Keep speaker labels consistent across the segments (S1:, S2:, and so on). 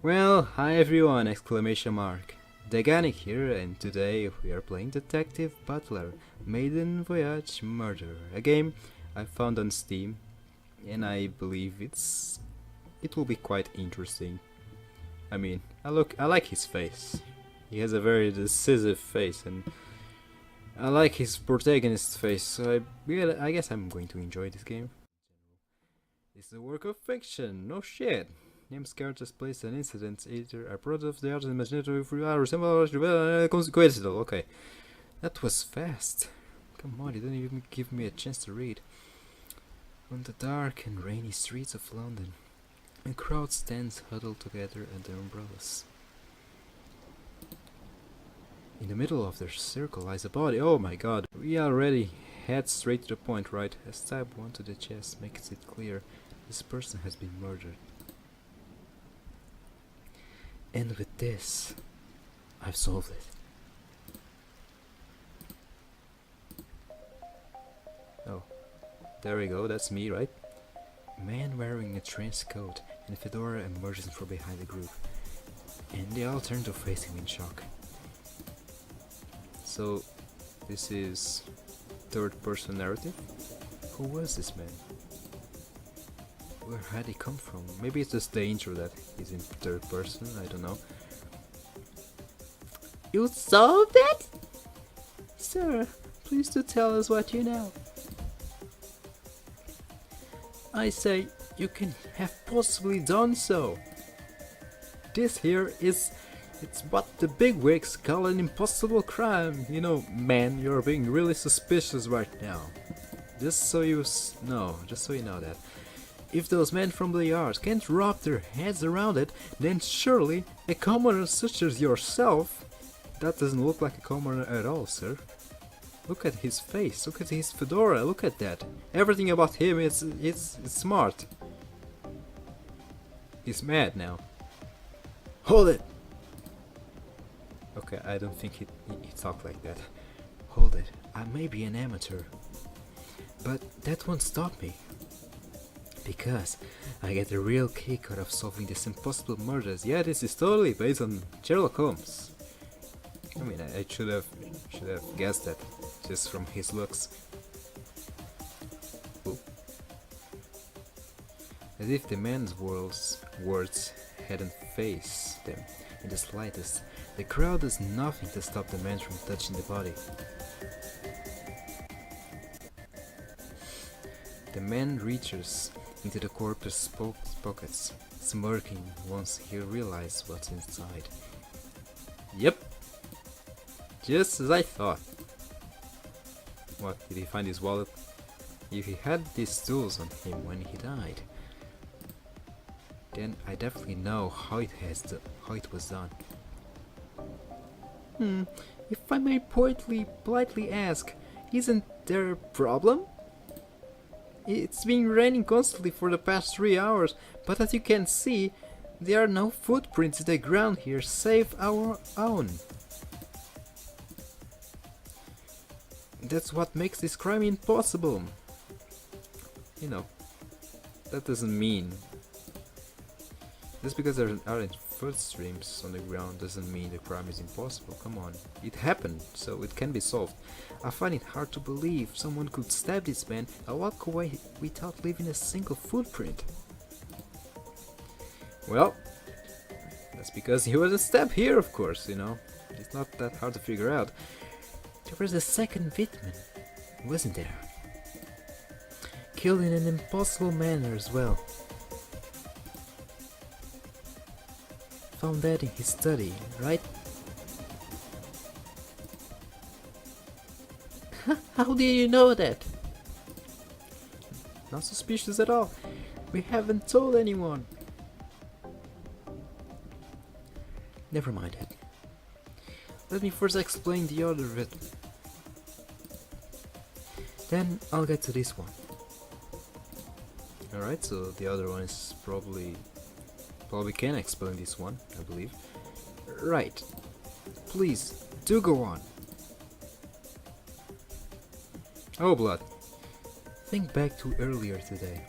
S1: Well, hi everyone! Exclamation mark. Deganic here, and today we are playing Detective Butler, Maiden Voyage Murder, a game I found on Steam, and I believe it will be quite interesting. I mean, I like his face. He has a very decisive face, and I like his protagonist's face. So I guess I'm going to enjoy this game. It's a work of fiction. No shit. Name's characters place an incident, either a product of the artist's imaginative coincidental. Okay. That was fast. Come on, you didn't even give me a chance to read. On the dark and rainy streets of London, a crowd stands huddled together under umbrellas. In the middle of their circle lies a body. Oh my god. We already head straight to the point, right? A stab one to the chest makes it clear this person has been murdered. And with this, I've solved it. Oh, there we go, that's me, right? A man wearing a trench coat and a fedora emerges from behind the group, and they all turn to face him in shock. So, this is third-person narrative? Who was this man? Where had he come from? Maybe it's just the intro that he's in third person, I don't know. You solved it? Sir, please do tell us what you know. I say, you can have possibly done so. This here it's what the bigwigs call an impossible crime. You know, man, you're being really suspicious right now. Just so you know that. If those men from the yards can't wrap their heads around it, then surely a commoner such as yourself... That doesn't look like a commoner at all, sir. Look at his face, look at his fedora, look at that. Everything about him is smart. He's mad now. Hold it! Okay, I don't think he talked like that. Hold it, I may be an amateur, but that won't stop me. Because I get a real kick out of solving these impossible murders. Yeah, this is totally based on Sherlock Holmes. I mean, I should have guessed that just from his looks. Ooh. As if the man's words hadn't phased them in the slightest, the crowd does nothing to stop the man from touching the body. The man reaches into the corpse's pockets, smirking once he realizes what's inside. Yep, just as I thought. What, did he find his wallet? If he had these tools on him when he died, then I definitely know how it was done. If I may politely ask, isn't there a problem? It's been raining constantly for the past 3 hours, but as you can see, there are no footprints in the ground here save our own. That's what makes this crime impossible. You know, that doesn't mean... Just because there aren't footprints on the ground doesn't mean the crime is impossible. Come on, it happened, so it can be solved. I find it hard to believe someone could stab this man and walk away without leaving a single footprint. Well, that's because he was a stabbed here, of course, you know. It's not that hard to figure out. There was a second victim, wasn't there? Killed in an impossible manner as well. Found that in his study, right? How do you know that? Not suspicious at all. We haven't told anyone. Never mind it. Let me first explain the other victim. Then I'll get to this one. Alright, so the other one is probably can explain this one, I believe. Right. Please, do go on. Oh, blood. Think back to earlier today.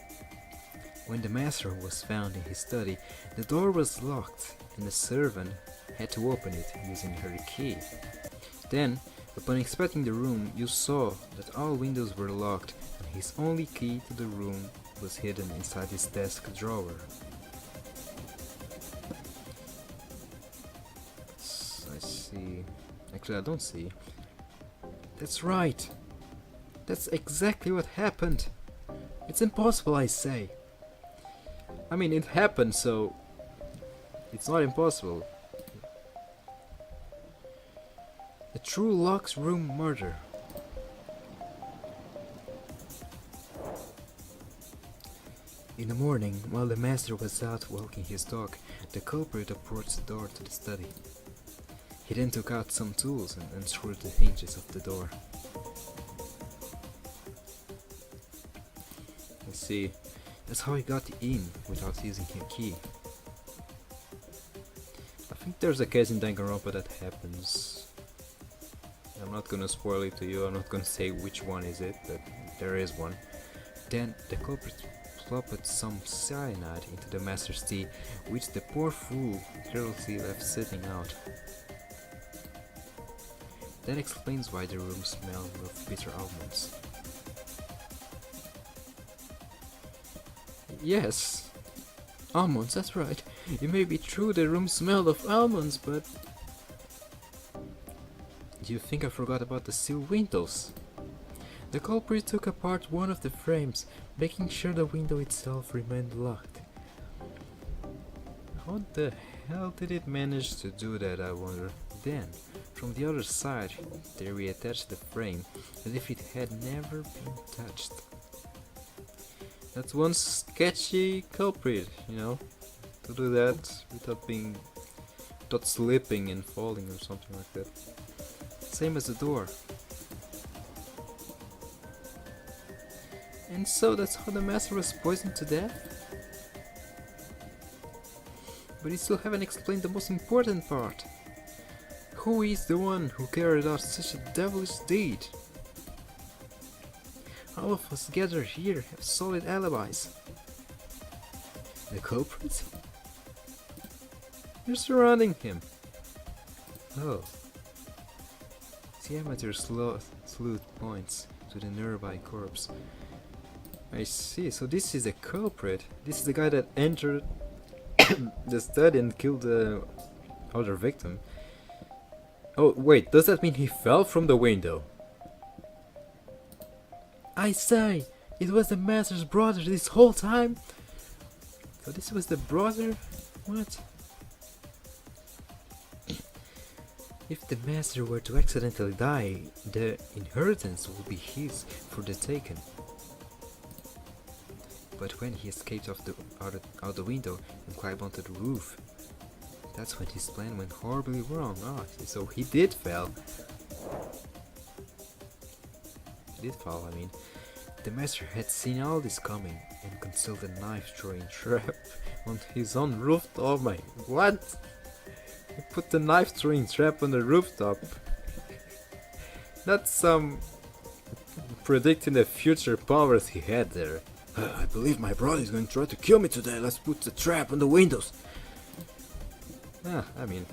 S1: When the master was found in his study, the door was locked and the servant had to open it using her key. Then, upon inspecting the room, you saw that all windows were locked and his only key to the room was hidden inside his desk drawer. I see. Actually, I don't see. That's right. That's exactly what happened. It's impossible, I say. I mean, it happened, so it's not impossible. A true locked room murder. In the morning, while the master was out walking his dog, the culprit approached the door to the study. He then took out some tools and unscrewed the hinges of the door. I see. That's how he got in without using a key. I think there's a case in Danganronpa that happens. I'm not gonna spoil it to you, I'm not gonna say which one is it, but there is one. Then the culprit plopped some cyanide into the master's tea, which the poor fool carelessly left sitting out. That explains why the room smelled of bitter almonds. Yes, almonds, that's right. It may be true the room smelled of almonds, but... Do you think I forgot about the sealed windows? The culprit took apart one of the frames, making sure the window itself remained locked. How the hell did it manage to do that, I wonder? Then, from the other side, they reattached the frame, as if it had never been touched. That's one sketchy culprit, you know, to do that without slipping and falling or something like that. Same as the door. And so that's how the master was poisoned to death? But you still haven't explained the most important part. Who is the one who carried out such a devilish deed? All of us gathered here have solid alibis. The culprit? You're surrounding him. Oh. The amateur sleuth points to the nearby corpse. I see, so this is the culprit. This is the guy that entered the study and killed the other victim. Oh, wait, does that mean he fell from the window? I say, it was the master's brother this whole time? So this was the brother? What? If the master were to accidentally die, the inheritance would be his for the taking. But when he escaped out the window and climbed onto the roof, that's when his plan went horribly wrong. Oh, so he did fall. I mean. The master had seen all this coming and concealed a knife-throwing trap on his own rooftop. Oh my, what? He put the knife-throwing trap on the rooftop. That's some predicting the future powers he had there. I believe my brother is going to try to kill me today. Let's put the trap on the windows. I mean,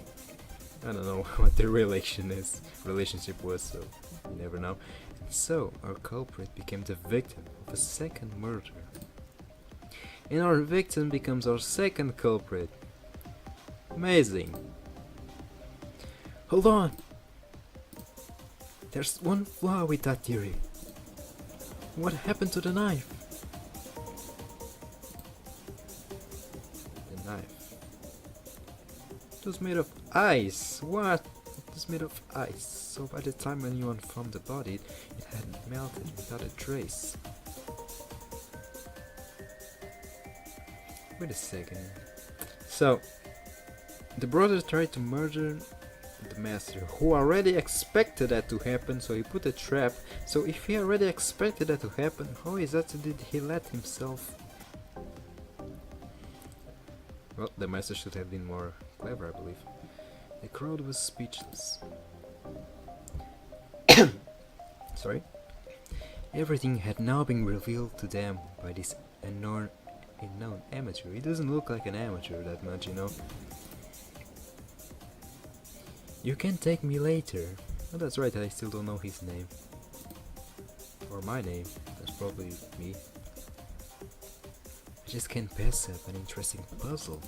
S1: I don't know what their relationship was, so you never know. And so, our culprit became the victim of a second murder. And our victim becomes our second culprit. Amazing. Hold on. There's one flaw with that theory. What happened to the knife? The knife. It was made of ice. What? It was made of ice. So by the time anyone found the body, it had melted without a trace. Wait a second. So, the brother tried to murder the master, who already expected that to happen, so he put a trap. So if he already expected that to happen, how exactly did he let himself... Well, the master should have been more clever, I believe. The crowd was speechless. Sorry? Everything had now been revealed to them by this a known amateur. He doesn't look like an amateur that much, you know. You can take me later. Oh, that's right, I still don't know his name. Or my name. That's probably me. I just can't pass up an interesting puzzle.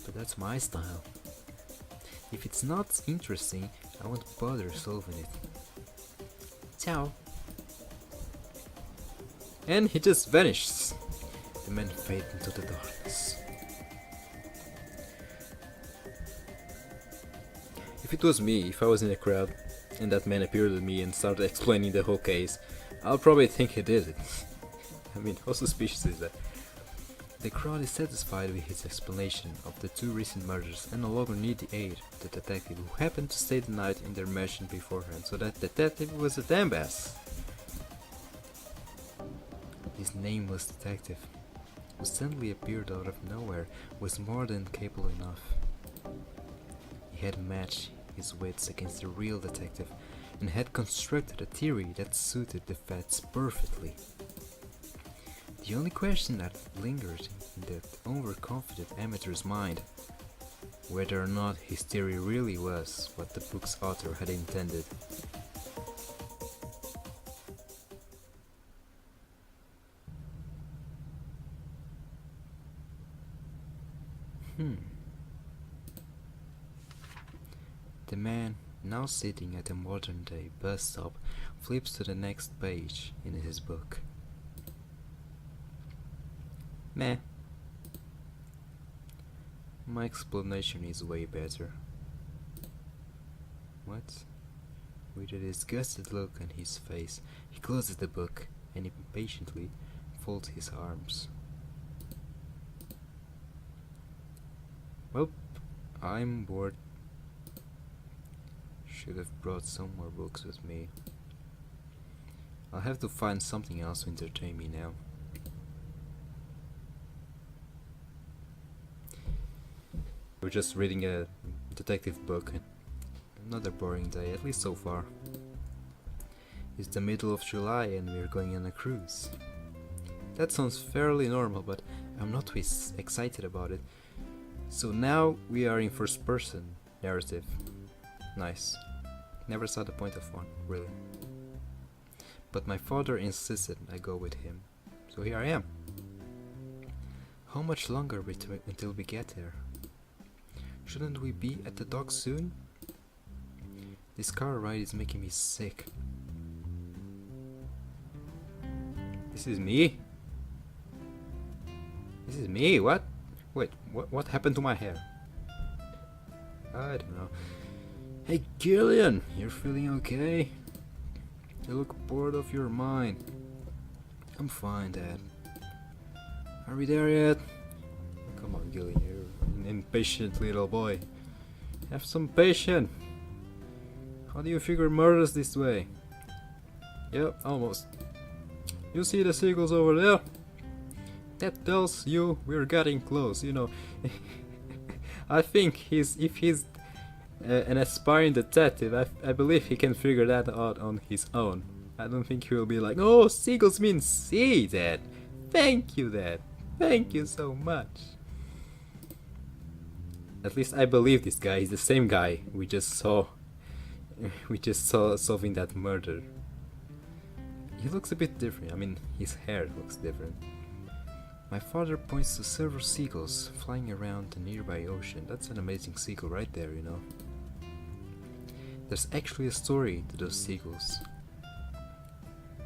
S1: But that's my style. If it's not interesting, I won't bother solving it. Ciao. And he just vanishes. The man faded into the darkness. If it was me, if I was in a crowd, and that man appeared at me and started explaining the whole case, I'll probably think he did it. I mean, how suspicious is that? The crowd is satisfied with his explanation of the two recent murders and no longer need the aid of the detective who happened to stay the night in their mansion beforehand, so that detective was a damn ass. This nameless detective, who suddenly appeared out of nowhere, was more than capable enough. He had matched his wits against the real detective and had constructed a theory that suited the facts perfectly. The only question that lingered in that overconfident amateur's mind, whether or not his theory really was what the book's author had intended. The man, now sitting at a modern-day bus stop, flips to the next page in his book. Meh. My explanation is way better. What? With a disgusted look on his face, he closes the book and impatiently folds his arms. Well, I'm bored. Should have brought some more books with me. I'll have to find something else to entertain me now. We're just reading a detective book. Another boring day, at least so far. It's the middle of July and we're going on a cruise. That sounds fairly normal, but I'm not too excited about it. So now we are in first person narrative. Nice. Never saw the point of one, really. But my father insisted I go with him, so here I am. How much longer until we get there? Shouldn't we be at the dock soon? This car ride is making me sick. This is me? This is me? What? Wait, what happened to my hair? I don't know. Hey Gillian, you're feeling okay? You look bored of your mind. I'm fine, Dad. Are we there yet? Come on, Gillian, you're an impatient little boy. Have some patience. How do you figure murders this way? Yep, almost. You see the seagulls over there? That tells you we're getting close, you know. I think if he's an aspiring detective, I believe he can figure that out on his own. I don't think he will be like, oh, seagulls mean sea, Dad. Thank you, Dad. Thank you so much. At least I believe this guy is the same guy we just saw solving that murder. He looks a bit different. I mean, his hair looks different. My father points to several seagulls flying around the nearby ocean. That's an amazing seagull right there, you know. There's actually a story to those seagulls.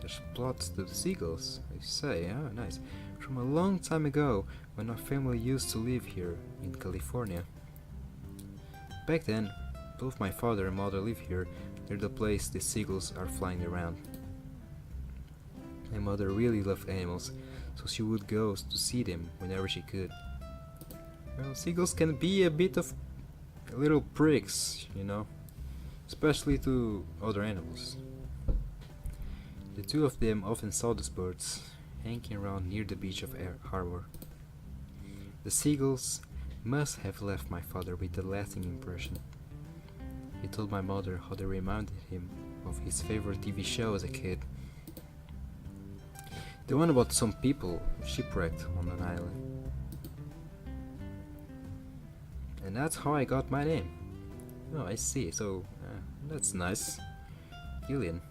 S1: There's plots to the seagulls, I say. Oh, nice. From a long time ago, when our family used to live here in California. Back then, both my father and mother live here, near the place the seagulls are flying around. My mother really loved animals, so she would go to see them whenever she could. Well, seagulls can be a bit of little pricks, you know, especially to other animals. The two of them often saw these birds hanging around near the beach of Harbor. The seagulls must have left my father with a lasting impression. He told my mother how they reminded him of his favorite TV show as a kid. The one about some people shipwrecked on an island. And that's how I got my name. Oh, I see, so that's nice. Gillian.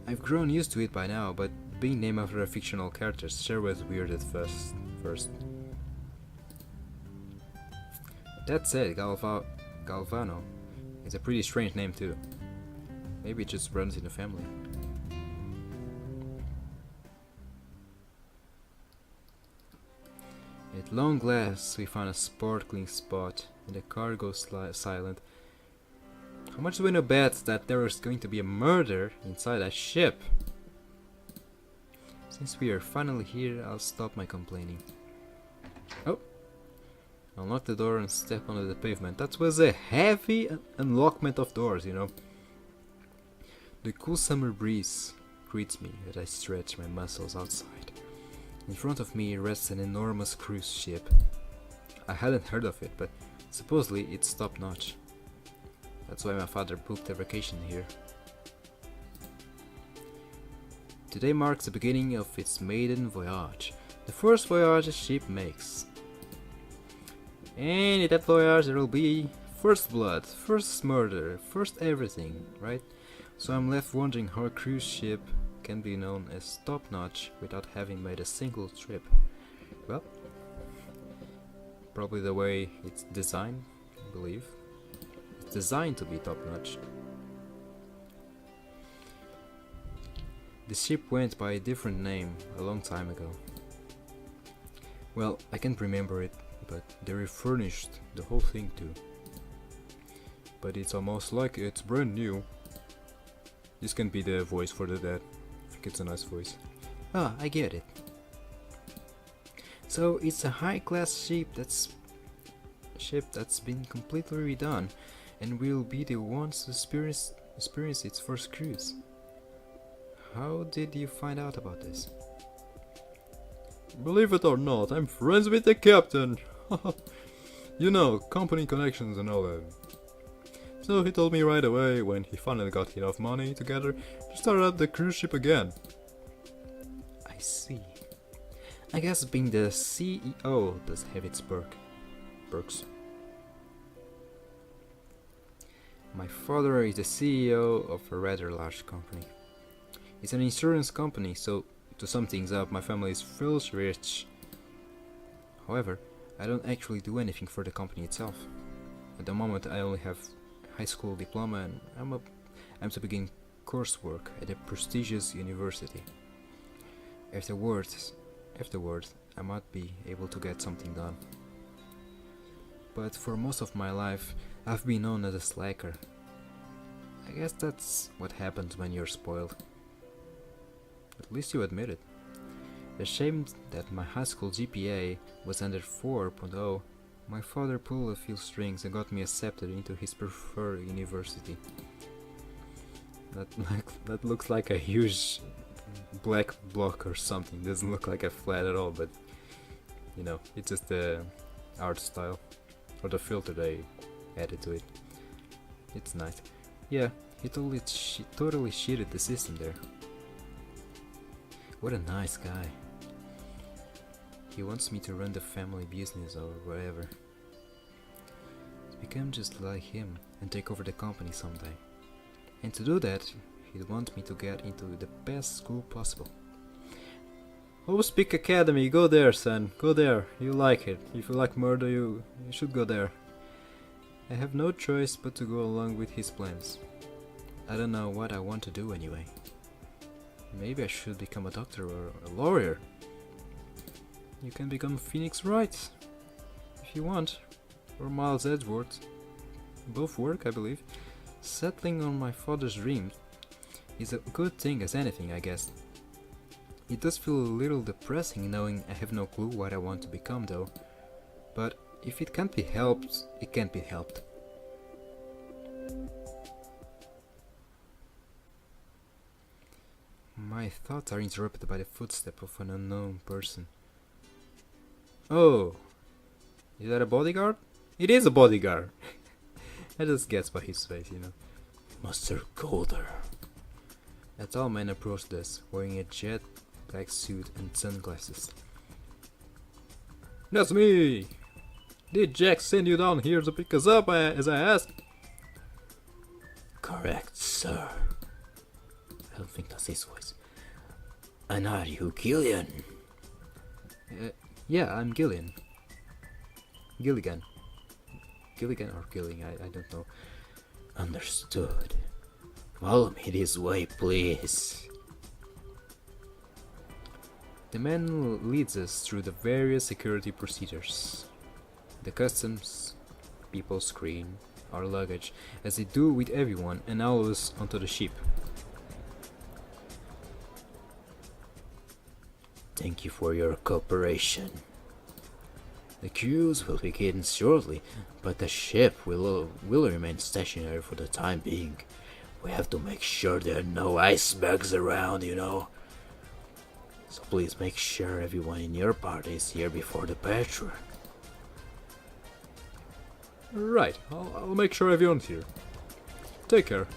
S1: I've grown used to it by now, but being named after a fictional character sure was weird at first. That said, Galvano is a pretty strange name too. Maybe it just runs in the family. At long last, we found a sparkling spot, and the car goes silent. How much do we know bet that there is going to be a murder inside a ship? Since we are finally here, I'll stop my complaining. Oh! Unlock the door and step onto the pavement. That was a heavy unlockment of doors, you know. The cool summer breeze greets me as I stretch my muscles outside. In front of me rests an enormous cruise ship. I hadn't heard of it, but supposedly it's top-notch. That's why my father booked a vacation here. Today marks the beginning of its maiden voyage, the first voyage a ship makes. And in that voyage there will be first blood, first murder, first everything, right? So I'm left wondering how a cruise ship can be known as top-notch without having made a single trip. Well, probably the way it's designed, I believe. It's designed to be top-notch. The ship went by a different name a long time ago. Well, I can't remember it, but they refurnished the whole thing too. But it's almost like it's brand new. This can be the voice for the dead. I think it's a nice voice. Ah, I get it. So it's a high-class ship that's been completely redone, and will be the ones to experience its first cruise. How did you find out about this? Believe it or not, I'm friends with the captain. You know, company connections and all that. So he told me right away when he finally got enough money together to start up the cruise ship again. I see. I guess being the CEO does have its perks. My father is the CEO of a rather large company. It's an insurance company, so to sum things up, my family is filthy rich. However, I don't actually do anything for the company itself. At the moment, I only have high school diploma, and I'm to begin coursework at a prestigious university. Afterwards, I might be able to get something done. But for most of my life, I've been known as a slacker. I guess that's what happens when you're spoiled. At least you admit it. Ashamed that my high school GPA was under 4.0, my father pulled a few strings and got me accepted into his preferred university. That looks like a huge black block or something. Doesn't look like a flat at all, but you know, it's just the art style or the filter they added to it. It's nice. Yeah, he totally cheated the system there. What a nice guy. He wants me to run the family business or whatever. To become just like him and take over the company someday. And to do that, he'd want me to get into the best school possible. Hope Peak Academy, go there, son. Go there. You like it. If you like murder, you should go there. I have no choice but to go along with his plans. I don't know what I want to do anyway. Maybe I should become a doctor or a lawyer. You can become Phoenix Wright if you want, or Miles Edgeworth. Both work, I believe. Settling on my father's dreams is a good thing as anything, I guess. It does feel a little depressing knowing I have no clue what I want to become though. But if it can't be helped, it can't be helped. My thoughts are interrupted by the footstep of an unknown person. Oh, is that a bodyguard? It is a bodyguard! I just guessed by his face, you know. Master Golder. A tall man approached us, wearing a jet black suit and sunglasses. That's me! Did Jack send you down here to pick us up as I asked?
S2: Correct, sir. I don't think that's his voice. And are you Gillian?
S1: Yeah, I'm Gillian. Gilligan. Gilligan or Gilling, I don't know.
S2: Understood. Follow me this way, please.
S1: The man leads us through the various security procedures. The customs, people screen our luggage, as they do with everyone, and allow us onto the ship.
S2: Thank you for your cooperation. The cruise will begin shortly, but the ship will remain stationary for the time being. We have to make sure there are no icebergs around, you know. So please make sure everyone in your party is here before departure.
S1: Right, I'll make sure everyone's here. Take care.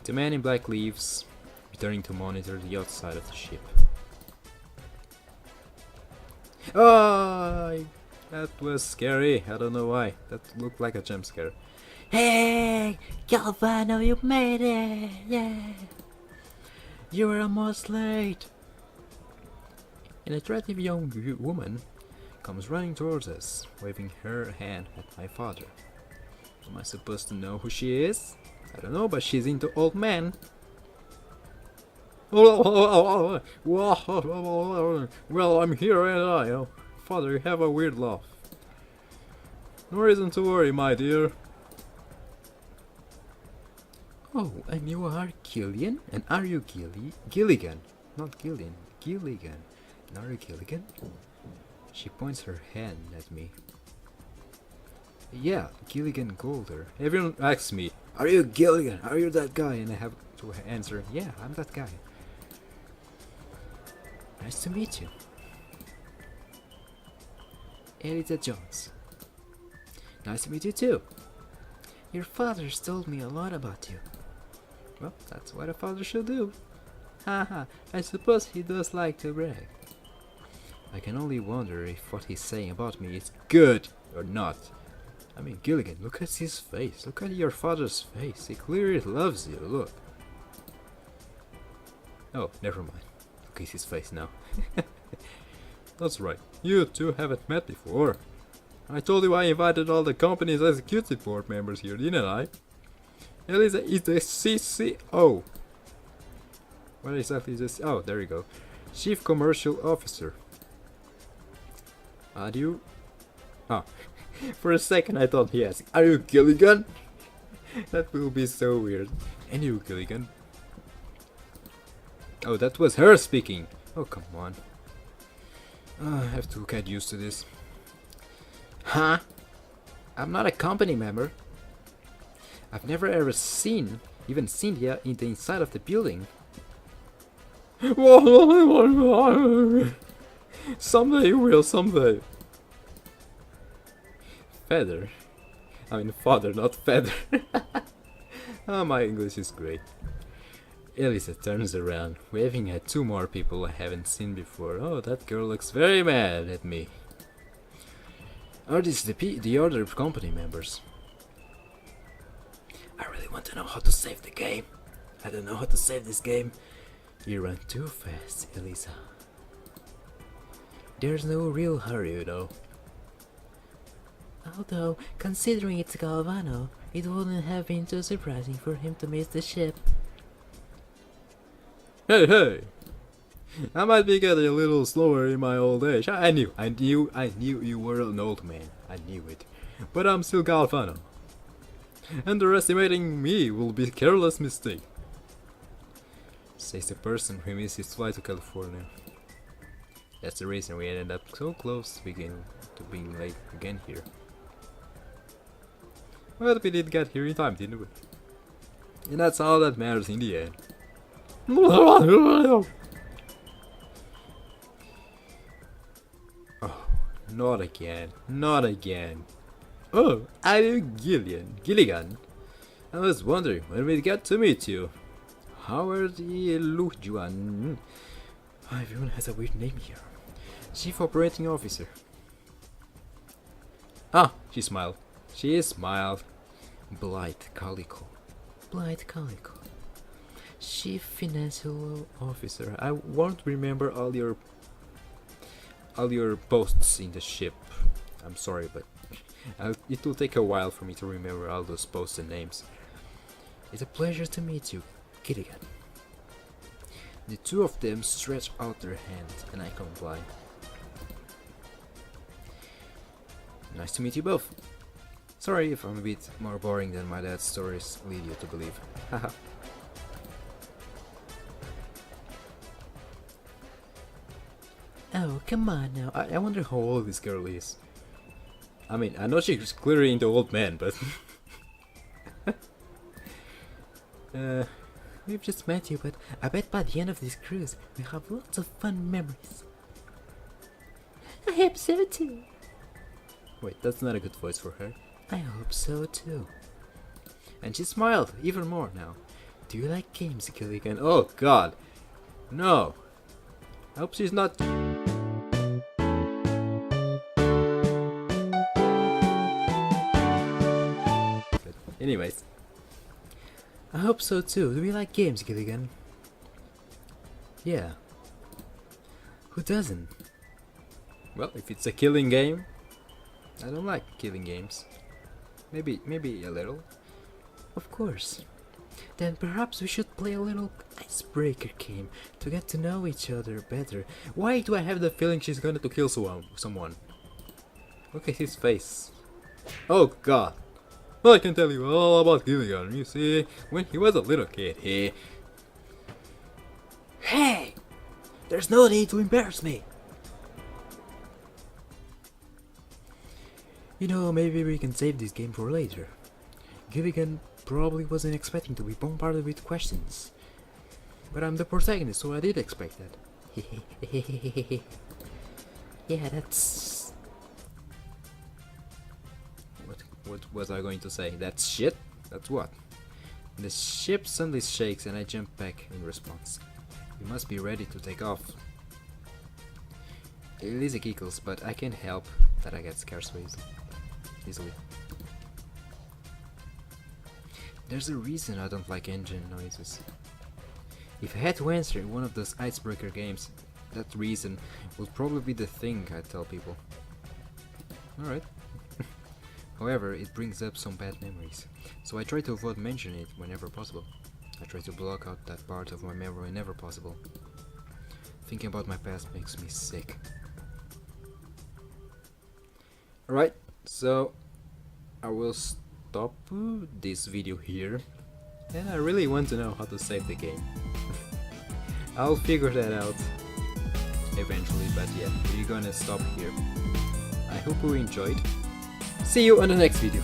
S1: The man in black leaves, returning to monitor the outside of the ship. Oh, that was scary. I don't know why. That looked like a jump scare.
S2: Hey, Galvano, you made it! Yeah! You were almost late.
S1: An attractive young woman comes running towards us, waving her hand at my father. Am I supposed to know who she is? I don't know, but she's into old men. Well, I'm here and I. Father, you have a weird laugh. No reason to worry, my dear. Oh, and you are Gillian? And are you Gilligan? Not Gillian, Gilligan. And are you Gilligan? She points her hand at me. Yeah, Gilligan Golder. Everyone asks me, are you Gilligan? Are you that guy? And I have to answer, yeah, I'm that guy. Nice to meet you. Eliza Jones. Nice to meet you too. Your father's told me a lot about you. Well, that's what a father should do. Haha, I suppose he does like to brag. I can only wonder if what he's saying about me is good or not. I mean, Gilligan, look at his face. Look at your father's face. He clearly loves you, look. Oh, never mind. Look at his face now. That's right. You two haven't met before. I told you I invited all the company's executive board members here, didn't I? Eliza is the CCO. What exactly is this? Oh, there you go. Chief Commercial Officer. Are you? Oh, for a second I thought he asked, are you Gilligan? That will be so weird. And you, Gilligan? Oh, that was her speaking. Oh, come on. I have to get used to this. Huh? I'm not a company member. I've never ever seen, even Cynthia in the inside of the building. Someday you will, someday. Feather. I mean father, not feather. Oh, my English is great. Elisa turns around, waving at two more people I haven't seen before. Oh, that girl looks very mad at me. Are these the other company members?
S2: I really want to know how to save the game. I don't know how to save this game.
S1: You run too fast, Elisa. There's no real hurry, though.
S3: Although, considering it's Galvano, it wouldn't have been too surprising for him to miss the ship.
S1: Hey, hey! I might be getting a little slower in my old age. I knew you were an old man. I knew it. But I'm still Galvano. Underestimating me will be a careless mistake. Says the person who missed his flight to California. That's the reason we ended up so close to being late again here. Well, we did get here in time, didn't we? And that's all that matters in the end. Oh, not again. Not again. Oh, are you Gilligan? I was wondering when we'd get to meet you. Howard E. Lujuan. Everyone has a weird name here. Chief Operating Officer. Ah, she smiled. She smiled. Blight Calico.
S3: Blight Calico.
S1: Chief Financial Officer. I won't remember all your posts in the ship. I'm sorry, but it will take a while for me to remember all those posts and names. It's a pleasure to meet you, Gilligan. The two of them stretch out their hands, and I comply. Nice to meet you both. Sorry if I'm a bit more boring than my dad's stories lead you to believe. Haha.
S3: Oh, come on now.
S1: I wonder how old this girl is. I mean, I know she's clearly into old men, but...
S3: We've just met you, but I bet by the end of this cruise, we'll have lots of fun memories. I hope so too.
S1: Wait, that's not a good voice for her.
S3: I hope so too.
S1: And she smiled even more now. Do you like games, Gilligan? Oh god! No! I hope she's not... But anyways.
S3: I hope so too. Do you like games, Gilligan?
S1: Yeah. Who doesn't? Well, if it's a killing game, I don't like killing games. Maybe a little.
S3: Of course. Then perhaps we should play a little icebreaker game to get to know each other better.
S1: Why do I have the feeling she's going to kill someone? Look at his face. Oh god. Well, I can tell you all about Gilligan. You see, when he was a little kid, he...
S3: Hey! There's no need to embarrass me!
S1: You know, maybe we can save this game for later. Gilligan probably wasn't expecting to be bombarded with questions. But I'm the protagonist, so I did expect that.
S3: Yeah, that's...
S1: What was I going to say? That's shit? That's what? The ship suddenly shakes and I jump back in response. You must be ready to take off. Lizzie giggles, but I can't help that I get scared so easily. There's a reason I don't like engine noises. If I had to answer in one of those icebreaker games, that reason would probably be the thing I'd tell people. Alright. However, it brings up some bad memories, so I try to avoid mentioning it whenever possible. I try to block out that part of my memory whenever possible. Thinking about my past makes me sick. Alright, so I will stop this video here, and I really want to know how to save the game. I'll figure that out eventually, but yeah, we're gonna stop here. I hope you enjoyed. See you on the next video.